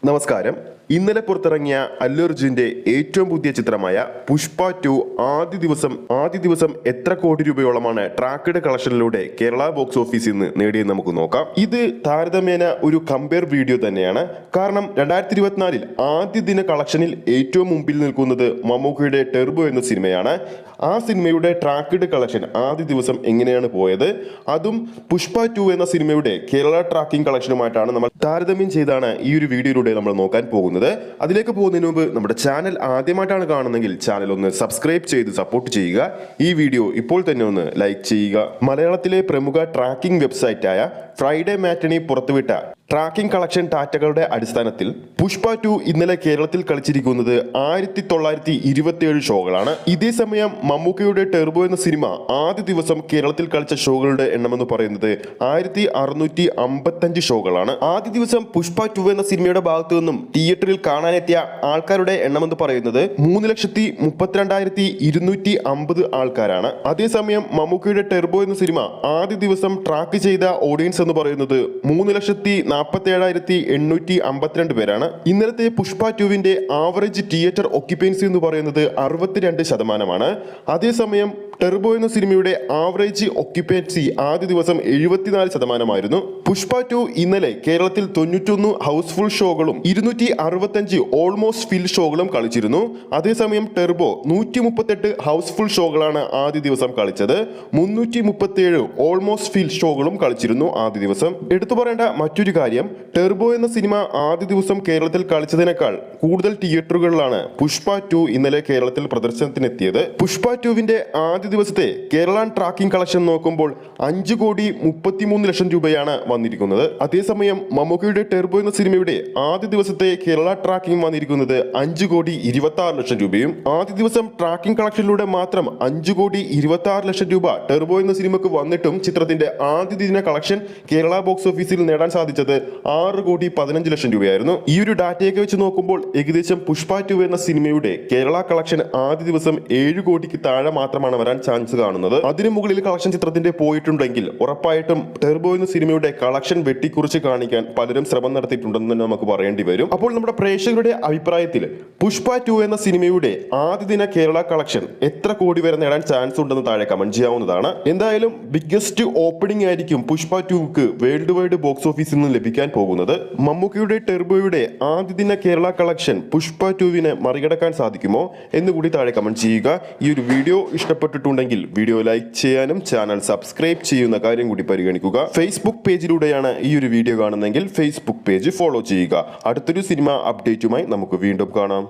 നമസ്കാരം. ഇന്നലെ പുറത്തിറങ്ങിയ അല്ലു അർജുന്റെ ഏറ്റവും പുതിയ ചിത്രമായ പുഷ്പ 2 ആദ്യ ദിവസം എത്ര കോടി രൂപയോളമാണ് ട്രാക്ക്ഡ് കളക്ഷനിലൂടെ കേരള ബോക്സ് ഓഫീസിൽ നിന്ന് നേടിയെന്ന് നമുക്ക് നോക്കാം. ഇത് താരതമ്യേന ഒരു കമ്പയർ വീഡിയോ തന്നെയാണ്. കാരണം 2024 ആദ്യ ദിന കളക്ഷനിൽ ഏറ്റവും മുമ്പിൽ നിൽക്കുന്നത് മമ്മൂക്കയുടെ ടെർബോ എന്ന സിനിമയാണ്. ആ സിനിമയുടെ ട്രാക്ക്ഡ് കളക്ഷൻ ആദ്യ ദിവസം എങ്ങനെയാണ് പോയത്, അതും പുഷ്പ 2 എന്ന സിനിമയുടെ കേരള ട്രാക്കിംഗ് കളക്ഷനുമായിട്ടാണ് നമ്മൾ താരതമ്യം ചെയ്താണ് ഈ ഒരു വീഡിയോയിലൂടെ നമ്മൾ നോക്കാൻ പോകുന്നത്. അതിലേക്ക് പോകുന്നതിന് മുമ്പ് നമ്മുടെ ചാനൽ ആദ്യമായിട്ടാണ് കാണുന്നതെങ്കിൽ ചാനൽ ഒന്ന് സബ്സ്ക്രൈബ് ചെയ്ത് സപ്പോർട്ട് ചെയ്യുക. ഈ വീഡിയോ ഇപ്പോൾ തന്നെ ഒന്ന് ലൈക്ക് ചെയ്യുക. മലയാളത്തിലെ പ്രമുഖ ട്രാക്കിംഗ് വെബ്സൈറ്റായ ഫ്രൈഡേ മാറ്റണി പുറത്തുവിട്ട ട്രാക്കിംഗ് കളക്ഷൻ ഡാറ്റകളുടെ അടിസ്ഥാനത്തിൽ പുഷ്പ 2 ഇന്നലെ കേരളത്തിൽ കളിച്ചിരിക്കുന്നത് 1927 ഷോകളാണ്. ഇതേ സമയം മമ്മൂക്കയുടെ ടെർബോ എന്ന സിനിമ ആദ്യ ദിവസം കേരളത്തിൽ കളിച്ച ഷോകളുടെ എണ്ണമെന്ന് പറയുന്നത് 1655 ഷോകളാണ്. ആദ്യ ദിവസം പുഷ്പ 2 എന്ന സിനിമയുടെ ഭാഗത്തു നിന്നും തിയേറ്ററിൽ കാണാനെത്തിയ ആൾക്കാരുടെ എണ്ണമെന്ന് പറയുന്നത് 3,32,250 ആൾക്കാരാണ്. അതേസമയം മമ്മൂക്കയുടെ ടെർബോ എന്ന സിനിമ ആദ്യ ദിവസം ട്രാക്ക് ചെയ്ത ഓഡിയൻസ് എന്ന് പറയുന്നത് 3,47,852 പേരാണ്. ഇന്നലത്തെ പുഷ്പ 2വിന്റെ ആവറേജ് തിയേറ്റർ ഒക്യുപ്പൻസി എന്ന് പറയുന്നത് 62%. അതേസമയം ടെർബോ എന്ന സിനിമയുടെ ആവറേജ് ഒക്യുപ്പൻസി ആദ്യ ദിവസം 74%. പുഷ്പ 2 ഇന്നലെ കേരളത്തിൽ 91 ഹൗസ്ഫുൾ ഷോകളും 265 ഓൾമോസ്റ്റ് ഫിൽ ഷോകളും കളിച്ചിരുന്നു. അതേസമയം ടെർബോ 138 ഹൗസ്ഫുൾ ഷോകളാണ് ആദ്യ ദിവസം കളിച്ചത്. 337 ഓൾമോസ്റ്റ് ഫിൽ ഷോകളും കളിച്ചിരുന്നു ആദ്യ ദിവസം. എടുത്തു പറയേണ്ട മറ്റൊരു കാര്യം, ടെർബോ എന്ന സിനിമ ആദ്യ ദിവസം കേരളത്തിൽ കളിച്ചതിനേക്കാൾ കൂടുതൽ തിയേറ്ററുകളിലാണ് പുഷ്പ 2 ഇന്നലെ കേരളത്തിൽ പ്രദർശനത്തിനെത്തിയത്. പുഷ്പ 2വിന്റെ ആദ്യ ദിവസത്തെ കേരള ട്രാക്കിംഗ് കളക്ഷൻ നോക്കുമ്പോൾ 5,33,00,000 രൂപയാണ് വന്നിരിക്കുന്നത്. അതേസമയം മമ്മൂക്കയുടെ ടെർബോ എന്ന സിനിമയുടെ ആദ്യ ദിവസത്തെ കേരള ട്രാക്കിംഗ് വന്നിരിക്കുന്നത് 5,26,00,000 രൂപയും. ആദ്യ ദിവസം ട്രാക്കിംഗ് കളക്ഷനിലൂടെ മാത്രം 5,26,00,000 രൂപ ടെർബോ എന്ന സിനിമക്ക് വന്നിട്ടും ചിത്രത്തിന്റെ ആദ്യ ദിന കളക്ഷൻ കേരള ബോക്സ് ഓഫീസിൽ നേടാൻ സാധിച്ചത് 6,15,00,000 രൂപയായിരുന്നു. ഈ ഒരു ഡാറ്റയൊക്കെ വെച്ച് നോക്കുമ്പോൾ ഏകദേശം പുഷ്പ 2 എന്ന സിനിമയുടെ കേരള കളക്ഷൻ ആദ്യ ദിവസം 7 കോടിക്ക് താഴെ മാത്രമാണ് വരാൻ ചാൻസ് കാണുന്നത്. അതിനു മുകളിൽ കളക്ഷൻ ചിത്രത്തിന്റെ പോയിട്ടുണ്ടെങ്കിൽ ഉറപ്പായിട്ടും ടെർബോ എന്ന സിനിമയുടെ കളക്ഷൻ വെട്ടിക്കുറിച്ച് കാണിക്കാൻ പലരും ശ്രമം നടത്തിയിട്ടുണ്ടെന്ന് തന്നെ നമുക്ക് പറയേണ്ടി വരും. അപ്പോൾ നമ്മുടെ പ്രേക്ഷകരുടെ അഭിപ്രായത്തിൽ പുഷ്പ 2 എന്ന സിനിമയുടെ ആദ്യ ദിന കേരള കളക്ഷൻ എത്ര കോടി വരെ നേടാൻ ചാൻസ് ഉണ്ടെന്ന് താഴെ കമന്റ് ചെയ്യാവുന്നതാണ്. എന്തായാലും ബിഗ്ഗസ്റ്റ് ഓപ്പണിംഗ് ആയിരിക്കും പുഷ്പ 2ക്ക് വേൾഡ് വൈഡ് ബോക്സ് ഓഫീസിൽ നിന്ന് ലഭിക്കാൻ പോകുന്നത്. മമ്മൂക്കയുടെ ടെർബോയുടെ ആദ്യ ദിന കേരള കളക്ഷൻ പുഷ്പ 2വിനെ മറികടക്കാൻ സാധിക്കുമോ എന്ന് കൂടി താഴെ കമന്റ് ചെയ്യുക. ഈ ഒരു വീഡിയോ ഇഷ്ടപ്പെട്ടിട്ടുണ്ടെങ്കിൽ വീഡിയോ ലൈക്ക് ചെയ്യാനും ചാനൽ സബ്സ്ക്രൈബ് ചെയ്യുന്ന കാര്യം കൂടി പരിഗണിക്കുക. ഫേസ്ബുക്ക് പേജിലൂടെയാണ് ഈ ഒരു വീഡിയോ കാണുന്നതെങ്കിൽ ഫേസ്ബുക്ക് പേജ് ഫോളോ ചെയ്യുക. അടുത്തൊരു സിനിമ അപ്ഡേറ്റുമായി നമുക്ക് വീണ്ടും കാണാം.